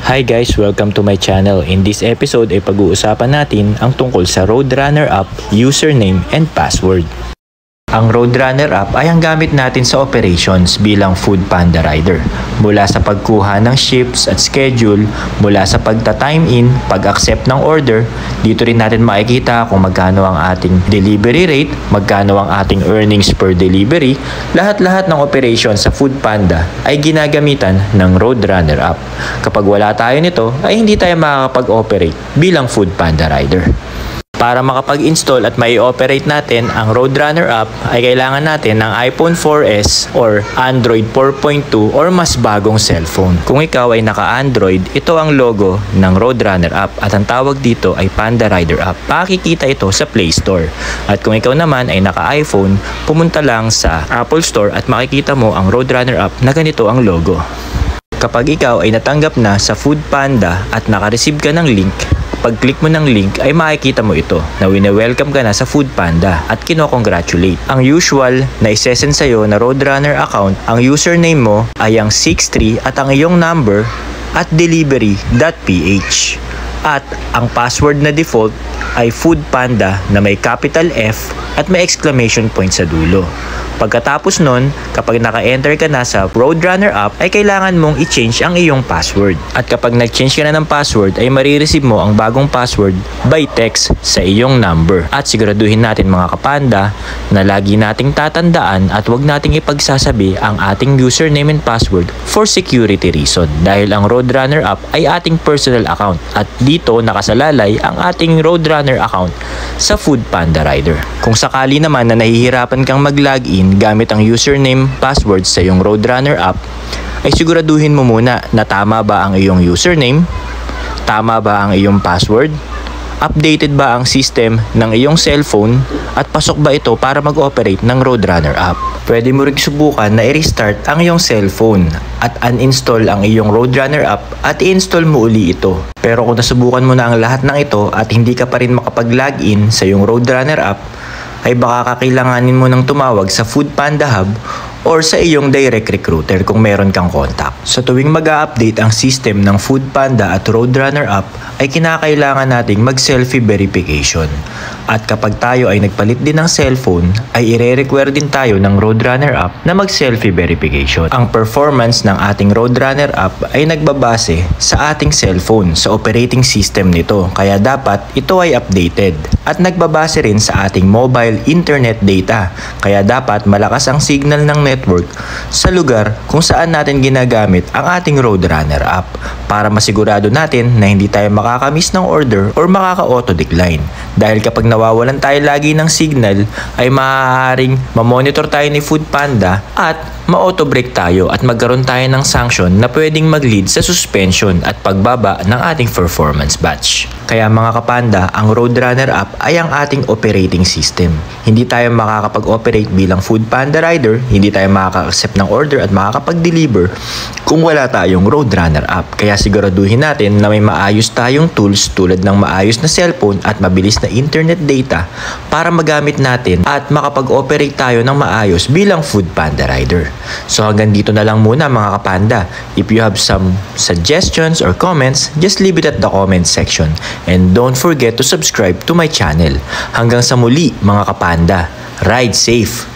Hi guys, welcome to my channel. In this episode ay pag-uusapan natin ang tungkol sa Roadrunner app, username and password. Ang Roadrunner app ay ang gamit natin sa operations bilang Food Panda rider. Mula sa pagkuha ng shifts at schedule, mula sa pagta-time in, pag-accept ng order, dito rin natin makikita kung magkano ang ating delivery rate, magkano ang ating earnings per delivery. Lahat-lahat ng operations sa Food Panda ay ginagamitan ng Roadrunner app. Kapag wala tayo nito, ay hindi tayo makakapag-operate bilang Food Panda rider. Para makapag-install at mai-operate natin ang Roadrunner app ay kailangan natin ng iPhone 4S or Android 4.2 or mas bagong cellphone. Kung ikaw ay naka-Android, ito ang logo ng Roadrunner app at ang tawag dito ay Panda Rider app. Makikita ito sa Play Store. At kung ikaw naman ay naka-iPhone, pumunta lang sa Apple Store at makikita mo ang Roadrunner app na ganito ang logo. Kapag ikaw ay natanggap na sa Food Panda at naka-receive ka ng link, pag-click mo ng link ay makikita mo ito na wini-welcome ka na sa Food Panda at kino-congratulate. Ang usual na isesend sa'yo na Roadrunner account, ang username mo ay ang 63 at ang iyong number at delivery.ph. At ang password na default ay Food Panda na may capital F at may exclamation point sa dulo. Pagkatapos nun, kapag naka-enter ka na sa Roadrunner app, ay kailangan mong i-change ang iyong password. At kapag nag-change ka na ng password, ay marireceive mo ang bagong password by text sa iyong number. At siguraduhin natin mga kapanda na lagi nating tatandaan at wag nating ipagsasabi ang ating username and password for security reason. Dahil ang Roadrunner app ay ating personal account at dito nakasalalay ang ating Roadrunner account sa Food Panda Rider. Kung sakali naman na nahihirapan kang mag-login gamit ang username, password sa iyong Roadrunner app, ay siguraduhin mo muna na tama ba ang iyong username, tama ba ang iyong password, updated ba ang system ng iyong cellphone, at pasok ba ito para mag-operate ng Roadrunner app. Pwede mo rin subukan na i-restart ang iyong cellphone at uninstall ang iyong Roadrunner app at i-install mo uli ito. Pero kung nasubukan mo na ang lahat ng ito at hindi ka pa rin makapag-login sa iyong Roadrunner app, ay baka kakailanganin mo nang tumawag sa Food Panda Hub or sa iyong direct recruiter kung meron kang contact. Sa tuwing mag-a-update ang system ng Food Panda at Roadrunner app, ay kinakailangan nating mag-selfie verification. At kapag tayo ay nagpalit din ng cellphone, ay ire-require din tayo ng Roadrunner app na mag-selfie verification. Ang performance ng ating Roadrunner app ay nagbabase sa ating cellphone, sa operating system nito. Kaya dapat ito ay updated. At nagbabase rin sa ating mobile internet data. Kaya dapat malakas ang signal ng network sa lugar kung saan natin ginagamit ang ating Roadrunner app para masigurado natin na hindi tayo makakamiss ng order or makaka-auto decline. Dahil kapag nawawalan tayo lagi ng signal ay maaaring mamonitor tayo ni Food Panda at ma-auto break tayo at magkaroon tayo ng sanction na pwedeng mag-lead sa suspension at pagbaba ng ating performance batch. Kaya mga kapanda, ang Roadrunner app ay ang ating operating system. Hindi tayo makakapag-operate bilang Food Panda rider, hindi tayo makaka-accept ng order at makakapag-deliver kung wala tayong Roadrunner app. Kaya siguraduhin natin na may maayos tayong tools tulad ng maayos na cellphone at mabilis na internet data para magamit natin at makapag-operate tayo ng maayos bilang Food Panda rider. So hanggang dito na lang muna mga kapanda. If you have some suggestions or comments, just leave it at the comment section. And don't forget to subscribe to my channel. Hanggang sa muli mga kapanda, ride safe!